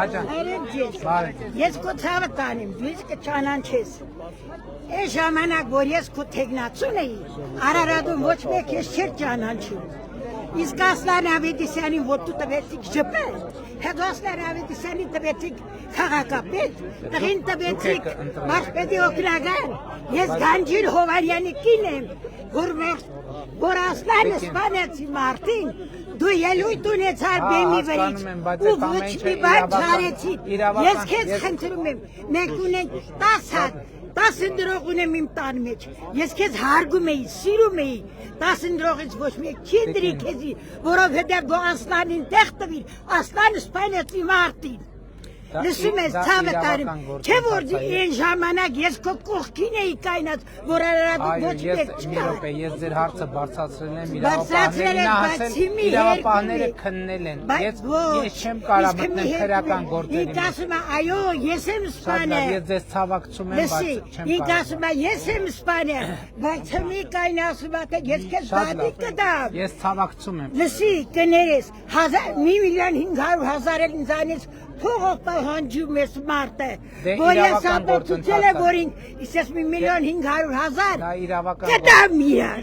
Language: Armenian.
Ես քո ցավը տանեմ, դու իսկ չանանչես։ Այս ժամանակ որ ես քո թեկնածուն էի, Արարատում ոչ մեկ ես չէր ճանաչում։ Իսկ Ասլան Ավետիսյանին որ դու տվեցիք ջպել, հետո Ասլան Ավետիսյանին տվեցիք քաղաքապետ, տղին տվեցիք մարզպետի օգնական, ես Գանջիր Հովարյանի կին եմ, որ Ասլանը սպանեցի մարդին, դու ելույթ ունեցար բեմի վրից ու ոչ մի բան չարեցի, ես քեզ խնդրում եմ, մենք ունենք 10 դրող ունեմ իմ տան մեջ, ես քեզ հարգում էի, սիրում էի, 10 դրողից ոչ մեկ չի դրի քեզի, որովհետև դու Ասլանին տեղ տվիր, Ասլանը սպանեցի մարդին։ Լսում ես ցավը տարիմ, չէ որ այն ժամանակ ես քո կողքին էի կայնած, որ Արարատում ոչ մեկ չկար։ Ես ձեր հարցը բարձրացրել եմ, իրավապահները քննել են, ես չեմ կարող մտնել քրեական գործերի մեջ։ Ինձ ասում է, այո, ես եմ սպանել։ Ես ձեզ ցավակցում եմ, բայց չեմ կարող։ Ինձ ասում է, ես եմ սպանել, բայց մի կայն ասում է, թե ես քեզ բադի կտամ։ Ես ցավակցում եմ։ Լսի, կներես, 1,500,000 էլ ինձանից փողով պահանջում ես մարդը, որ ես ապացուցել եմ, որ ես 1,500,000 կտամ միար։